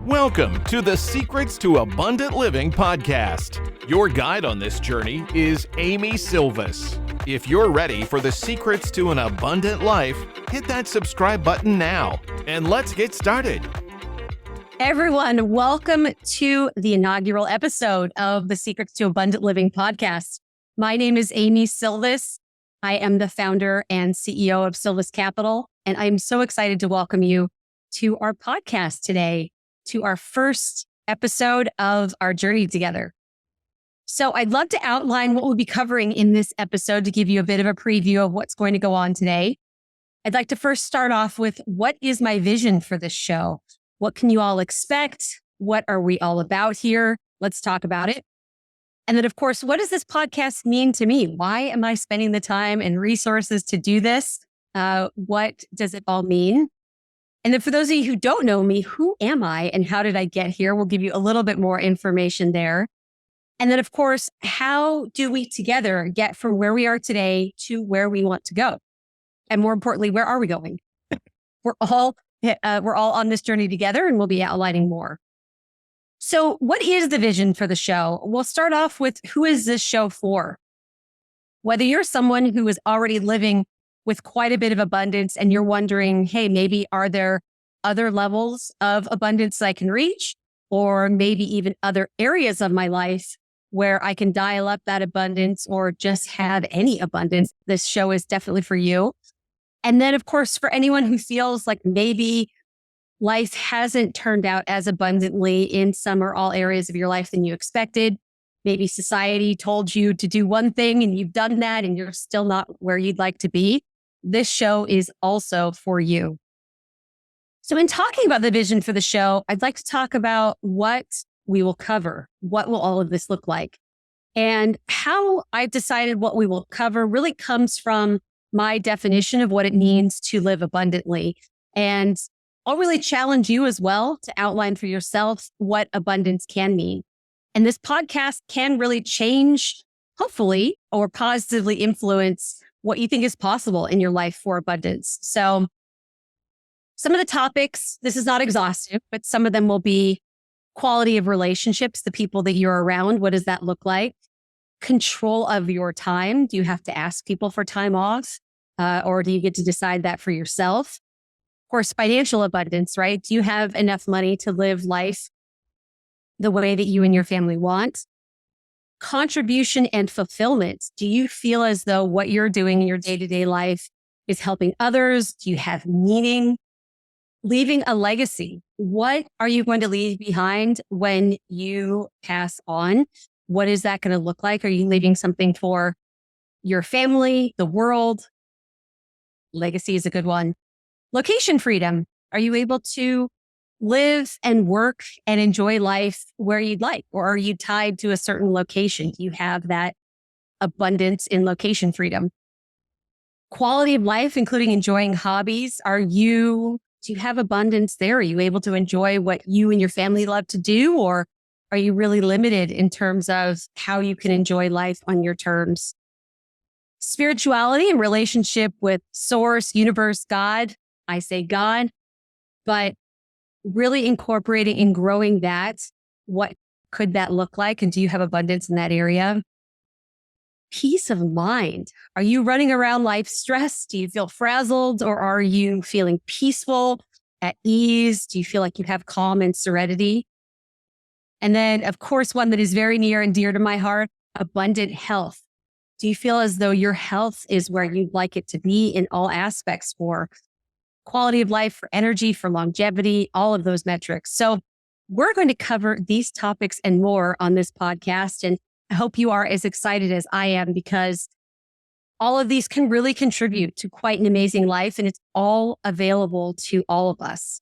Welcome to the Secrets to Abundant Living podcast. Your guide on this journey is Amy Sylvis. If you're ready for the secrets to an abundant life, hit that subscribe button now, and let's get started. Everyone, welcome to the inaugural episode of the Secrets to Abundant Living podcast. My name is Amy Sylvis. I am the founder and CEO of Sylvis Capital, and I'm so excited to welcome you to our podcast today, to our first episode of our journey together. So I'd love to outline what we'll be covering in this episode to give you a bit of a preview of what's going to go on today. I'd like to first start off with what is my vision for this show? What can you all expect? What are we all about here? Let's talk about it. And then, of course, what does this podcast mean to me? Why am I spending the time and resources to do this? What does it all mean? And then for those of you who don't know me, who am I and how did I get here? We'll give you a little bit more information there. And then, of course, how do we together get from where we are today to where we want to go? And more importantly, where are we going? We're all on this journey together, and we'll be outlining more. So what is the vision for the show? We'll start off with, who is this show for? Whether you're someone who is already living with quite a bit of abundance and you're wondering, hey, maybe are there other levels of abundance I can reach? Or maybe even other areas of my life where I can dial up that abundance or just have any abundance. This show is definitely for you. And then, of course, for anyone who feels like maybe life hasn't turned out as abundantly in some or all areas of your life than you expected. Maybe society told you to do one thing and you've done that and you're still not where you'd like to be. This show is also for you. So in talking about the vision for the show, I'd like to talk about what we will cover. What will all of this look like? And how I've decided what we will cover really comes from my definition of what it means to live abundantly. And I'll really challenge you as well to outline for yourself what abundance can mean. And this podcast can really change, hopefully, or positively influence what you think is possible in your life for abundance. So some of the topics, this is not exhaustive, but some of them will be quality of relationships, the people that you're around. What does that look like? Control of your time. Do you have to ask people for time off? Or do you get to decide that for yourself? Of course, financial abundance, right? Do you have enough money to live life the way that you and your family want? Contribution and fulfillment. Do you feel as though what you're doing in your day-to-day life is helping others? Do you have meaning? Leaving a legacy. What are you going to leave behind when you pass on? What is that going to look like? Are you leaving something for your family, the world? Legacy is a good one. Location freedom. Are you able to live and work and enjoy life where you'd like? Or are you tied to a certain location? Do you have that abundance in location freedom? Quality of life, including enjoying hobbies. Do you have abundance there? Are you able to enjoy what you and your family love to do? Or are you really limited in terms of how you can enjoy life on your terms? Spirituality and relationship with source, universe, God. I say God, but really incorporating and growing that. What could that look like? And do you have abundance in that area? Peace of mind. Are you running around life stressed? Do you feel frazzled, or are you feeling peaceful, at ease? Do you feel like you have calm and serenity? And then, of course, one that is very near and dear to my heart, abundant health. Do you feel as though your health is where you'd like it to be in all aspects, for quality of life, for energy, for longevity, all of those metrics? So we're going to cover these topics and more on this podcast. And I hope you are as excited as I am, because all of these can really contribute to quite an amazing life, and it's all available to all of us.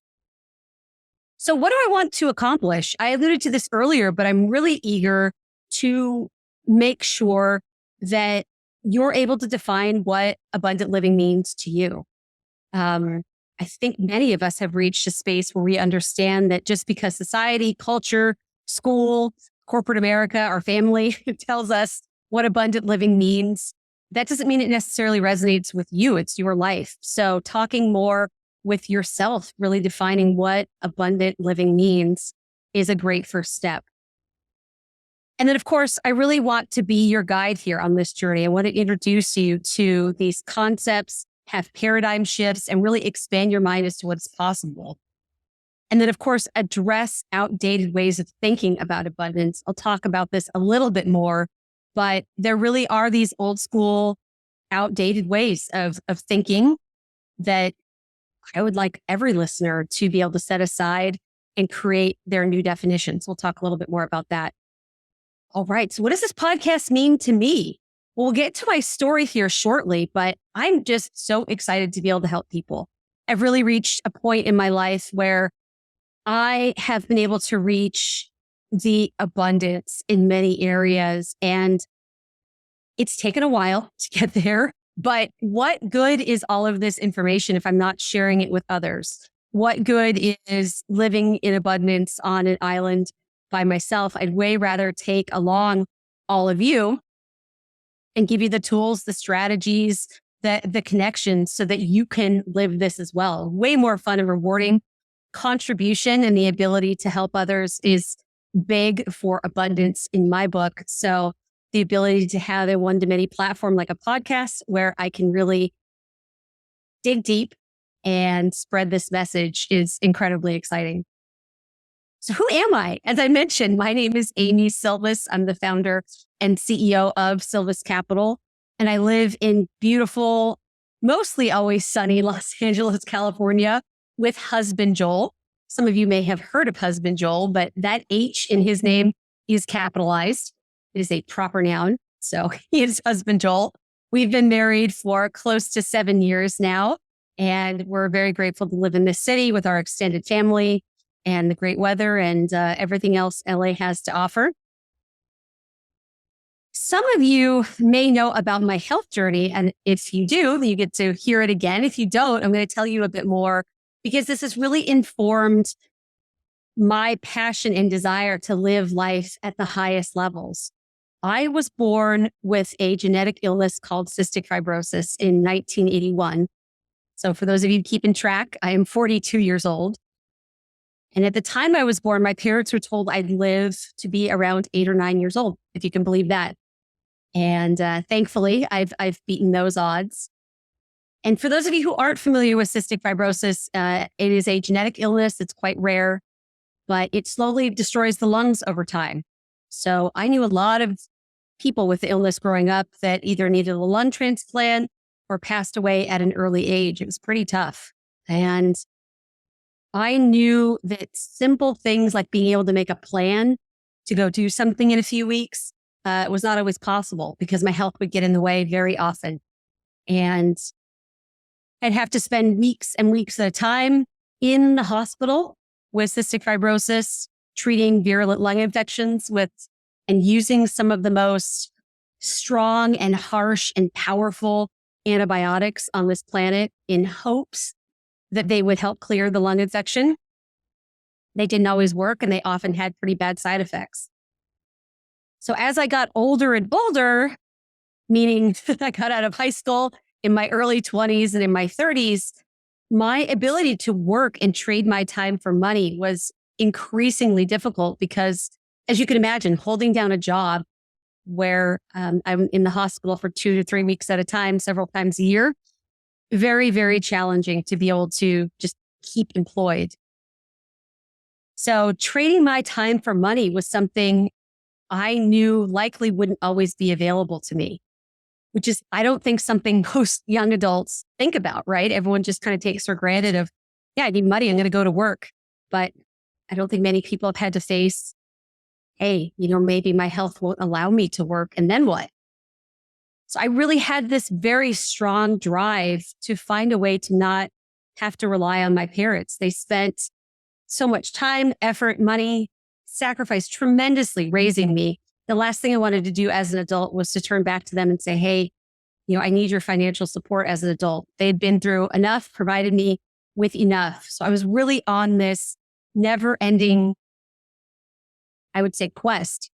So what do I want to accomplish? I alluded to this earlier, but I'm really eager to make sure that you're able to define what abundant living means to you. I think many of us have reached a space where we understand that just because society, culture, school, corporate America, our family tells us what abundant living means, that doesn't mean it necessarily resonates with you. It's your life. So talking more with yourself, really defining what abundant living means is a great first step. And then, of course, I really want to be your guide here on this journey. I want to introduce you to these concepts, have paradigm shifts, and really expand your mind as to what's possible. And then, of course, address outdated ways of thinking about abundance. I'll talk about this a little bit more, but there really are these old school, outdated ways of thinking that I would like every listener to be able to set aside and create their new definitions. We'll talk a little bit more about that. All right. So what does this podcast mean to me? We'll get to my story here shortly, but I'm just so excited to be able to help people. I've really reached a point in my life where I have been able to reach the abundance in many areas, and it's taken a while to get there. But what good is all of this information if I'm not sharing it with others? What good is living in abundance on an island by myself? I'd way rather take along all of you and give you the tools, the strategies, the connections so that you can live this as well. Way more fun and rewarding. Contribution and the ability to help others is big for abundance in my book. So the ability to have a one-to-many platform like a podcast where I can really dig deep and spread this message is incredibly exciting. So who am I? As I mentioned, my name is Amy Sylvis. I'm the founder and CEO of Sylvis Capital, and I live in beautiful, mostly always sunny Los Angeles, California, with husband Joel. Some of you may have heard of husband Joel, but that H in his name is capitalized. It is a proper noun. So he is husband Joel. We've been married for close to 7 years now, and we're very grateful to live in this city with our extended family and the great weather and everything else LA has to offer. Some of you may know about my health journey, and if you do, you get to hear it again. If you don't, I'm going to tell you a bit more, because this has really informed my passion and desire to live life at the highest levels. I was born with a genetic illness called cystic fibrosis in 1981. So for those of you keeping track, I am 42 years old. And at the time I was born, my parents were told I'd live to be around 8 or 9 years old, if you can believe that. And thankfully, I've beaten those odds. And for those of you who aren't familiar with cystic fibrosis, it is a genetic illness. It's quite rare, but it slowly destroys the lungs over time. So I knew a lot of people with the illness growing up that either needed a lung transplant or passed away at an early age. It was pretty tough. And I knew that simple things like being able to make a plan to go do something in a few weeks was not always possible because my health would get in the way very often. And I'd have to spend weeks and weeks at a time in the hospital with cystic fibrosis, treating virulent lung infections with and using some of the most strong and harsh and powerful antibiotics on this planet in hopes that they would help clear the lung infection. They didn't always work, and they often had pretty bad side effects. So as I got older and bolder, meaning I got out of high school in my early 20s and in my 30s, my ability to work and trade my time for money was increasingly difficult because, as you can imagine, holding down a job where I'm in the hospital for 2 to 3 weeks at a time, several times a year, very, very challenging to be able to just keep employed. So trading my time for money was something I knew likely wouldn't always be available to me, which is, I don't think, something most young adults think about, right? Everyone just kind of takes for granted of, yeah, I need money, I'm going to go to work. But I don't think many people have had to face, hey, maybe my health won't allow me to work, and then what? So I really had this very strong drive to find a way to not have to rely on my parents. They spent so much time, effort, money, sacrificed tremendously raising me. The last thing I wanted to do as an adult was to turn back to them and say, hey, I need your financial support as an adult. They'd been through enough, provided me with enough. So I was really on this never-ending, I would say, quest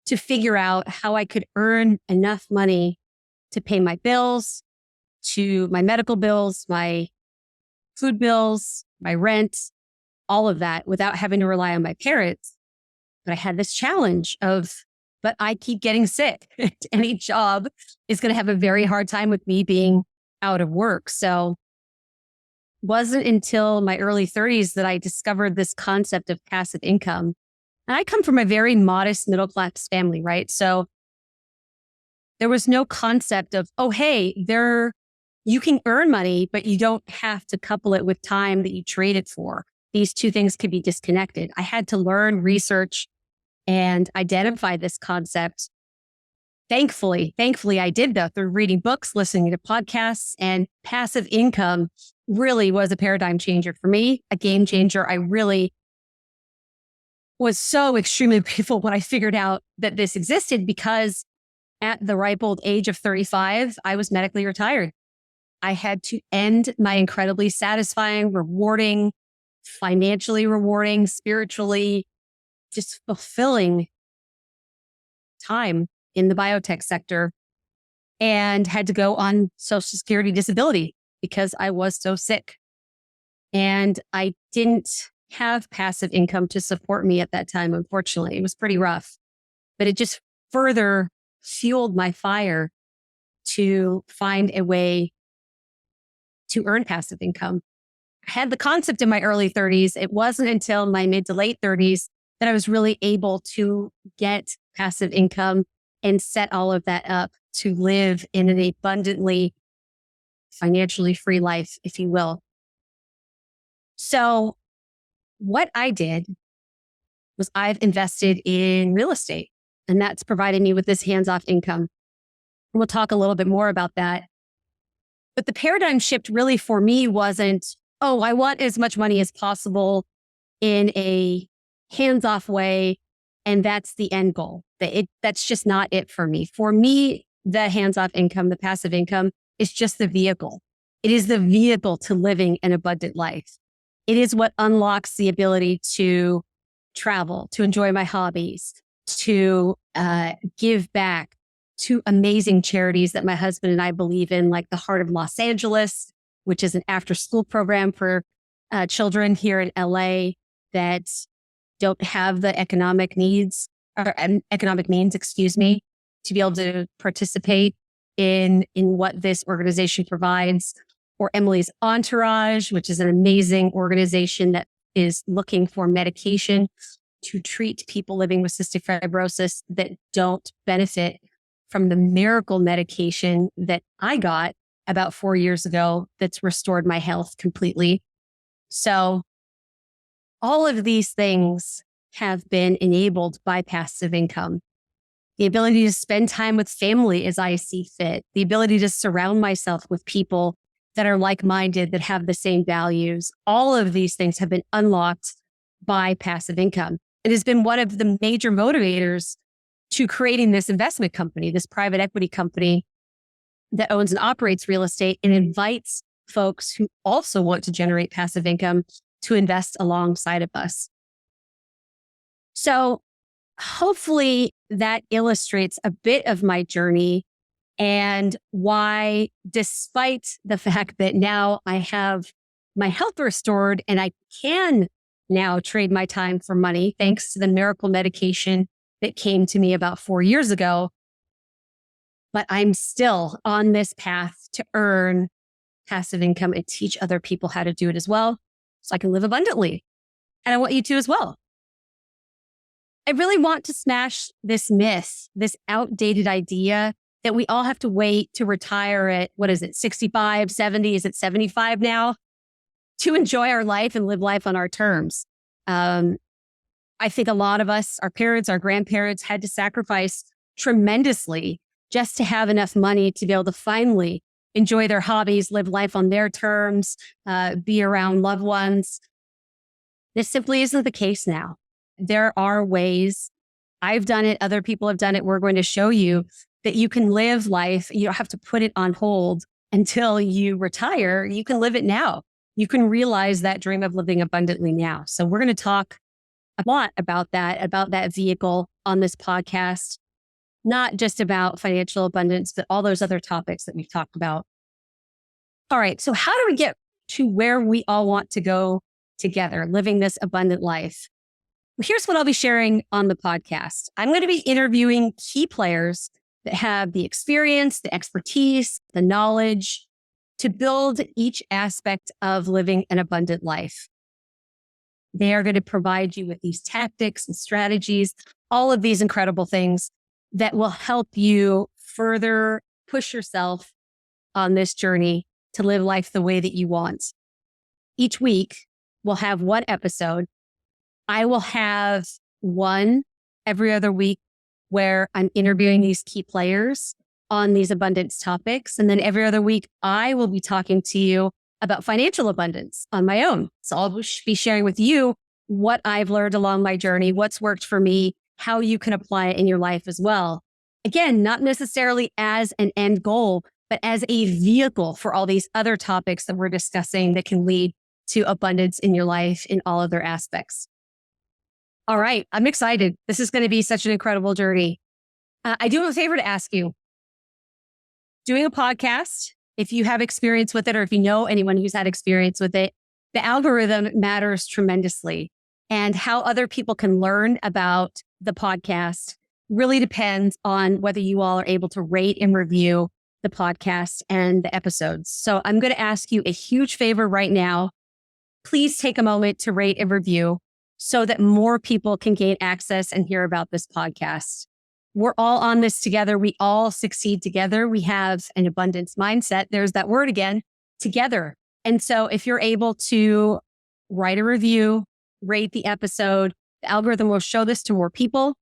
to figure out how I could earn enough money to pay my bills, to my medical bills, my food bills, my rent, all of that without having to rely on my parents. But I had this challenge but I keep getting sick. Any job is going to have a very hard time with me being out of work. So it wasn't until my early 30s that I discovered this concept of passive income. And I come from a very modest middle-class family, right? So there was no concept of, oh, hey, you can earn money, but you don't have to couple it with time that you trade it for. These two things could be disconnected. I had to learn, research, and identify this concept. Thankfully, I did that through reading books, listening to podcasts, and passive income really was a paradigm changer for me, a game changer. I really was so extremely grateful when I figured out that this existed, because at the ripe old age of 35, I was medically retired. I had to end my incredibly satisfying, rewarding, financially rewarding, spiritually just fulfilling time in the biotech sector, and had to go on Social Security disability because I was so sick. And I didn't have passive income to support me at that time, unfortunately. It was pretty rough, but it just further fueled my fire to find a way to earn passive income. I had the concept in my early 30s. It wasn't until my mid to late 30s that I was really able to get passive income and set all of that up to live in an abundantly financially free life, if you will. So what I did was I've invested in real estate, and that's provided me with this hands-off income. We'll talk a little bit more about that. But the paradigm shift really for me wasn't, oh, I want as much money as possible in a hands-off way, and that's the end goal. That's just not it for me. For me, the hands-off income, the passive income, is just the vehicle. It is the vehicle to living an abundant life. It is what unlocks the ability to travel, to enjoy my hobbies, to give back to amazing charities that my husband and I believe in, like the Heart of Los Angeles, which is an after-school program for children here in LA that don't have the economic means, to be able to participate in what this organization provides. Or Emily's Entourage, which is an amazing organization that is looking for medication to treat people living with cystic fibrosis that don't benefit from the miracle medication that I got about 4 years ago that's restored my health completely. So all of these things have been enabled by passive income. The ability to spend time with family as I see fit, the ability to surround myself with people that are like-minded, that have the same values. All of these things have been unlocked by passive income. It has been one of the major motivators to creating this investment company, this private equity company that owns and operates real estate and invites folks who also want to generate passive income to invest alongside of us. So hopefully that illustrates a bit of my journey and why, despite the fact that now I have my health restored and I can now trade my time for money, thanks to the miracle medication that came to me about 4 years ago, but I'm still on this path to earn passive income and teach other people how to do it as well, so I can live abundantly. And I want you to as well. I really want to smash this myth, this outdated idea that we all have to wait to retire at, 65, 70? Is it 75 now? To enjoy our life and live life on our terms. I think a lot of us, our parents, our grandparents, had to sacrifice tremendously just to have enough money to be able to finally enjoy their hobbies, live life on their terms, be around loved ones. This simply isn't the case now. There are ways. I've done it. Other people have done it. We're going to show you that you can live life. You don't have to put it on hold until you retire. You can live it now. You can realize that dream of living abundantly now. So we're going to talk a lot about that vehicle on this podcast, not just about financial abundance, but all those other topics that we've talked about. All right. So how do we get to where we all want to go together, living this abundant life. Here's what I'll be sharing on the podcast. I'm going to be interviewing key players that have the experience, the expertise, the knowledge to build each aspect of living an abundant life. They are going to provide you with these tactics and strategies, all of these incredible things that will help you further push yourself on this journey to live life the way that you want. Each week, we'll have one episode. I will have one every other week where I'm interviewing these key players on these abundance topics. And then every other week, I will be talking to you about financial abundance on my own. So I'll be sharing with you what I've learned along my journey, what's worked for me, how you can apply it in your life as well. Again, not necessarily as an end goal, but as a vehicle for all these other topics that we're discussing that can lead to abundance in your life in all of their aspects. All right, I'm excited. This is going to be such an incredible journey. I do have a favor to ask you. Doing a podcast, if you have experience with it, or if you know anyone who's had experience with it, the algorithm matters tremendously. And how other people can learn about the podcast really depends on whether you all are able to rate and review the podcast and the episodes. So I'm going to ask you a huge favor right now. Please take a moment to rate and review so that more people can gain access and hear about this podcast. We're all on this together. We all succeed together. We have an abundance mindset. There's that word again, together. And so if you're able to write a review, rate the episode, the algorithm will show this to more people.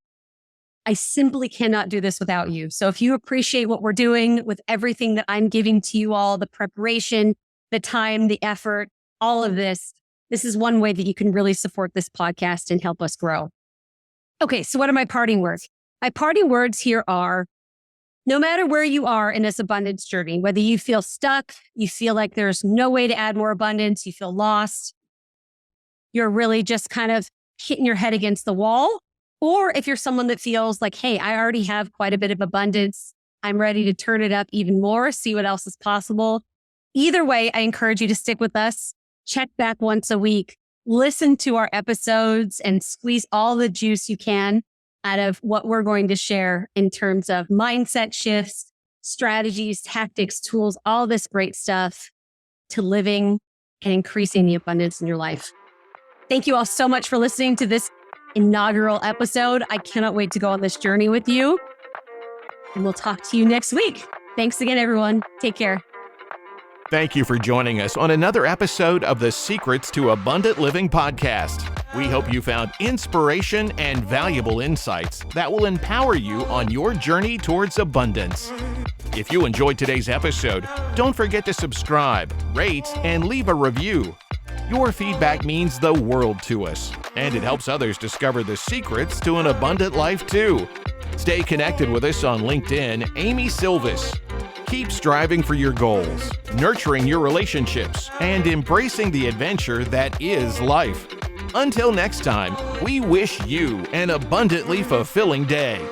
I simply cannot do this without you. So if you appreciate what we're doing with everything that I'm giving to you all, the preparation, the time, the effort, all of this, this is one way that you can really support this podcast and help us grow. Okay, so what are my parting words? My parting words here are, no matter where you are in this abundance journey, whether you feel stuck, you feel like there's no way to add more abundance, you feel lost, you're really just kind of hitting your head against the wall, or if you're someone that feels like, hey, I already have quite a bit of abundance, I'm ready to turn it up even more, see what else is possible. Either way, I encourage you to stick with us. Check back once a week, listen to our episodes and squeeze all the juice you can out of what we're going to share in terms of mindset shifts, strategies, tactics, tools, all this great stuff to living and increasing the abundance in your life. Thank you all so much for listening to this inaugural episode. I cannot wait to go on this journey with you. And we'll talk to you next week. Thanks again, everyone. Take care. Thank you for joining us on another episode of the Secrets to Abundant Living podcast. We hope you found inspiration and valuable insights that will empower you on your journey towards abundance. If you enjoyed today's episode, don't forget to subscribe, rate, and leave a review. Your feedback means the world to us, and it helps others discover the secrets to an abundant life too. Stay connected with us on LinkedIn, Amy Sylvis. Keep striving for your goals, nurturing your relationships, and embracing the adventure that is life. Until next time, we wish you an abundantly fulfilling day.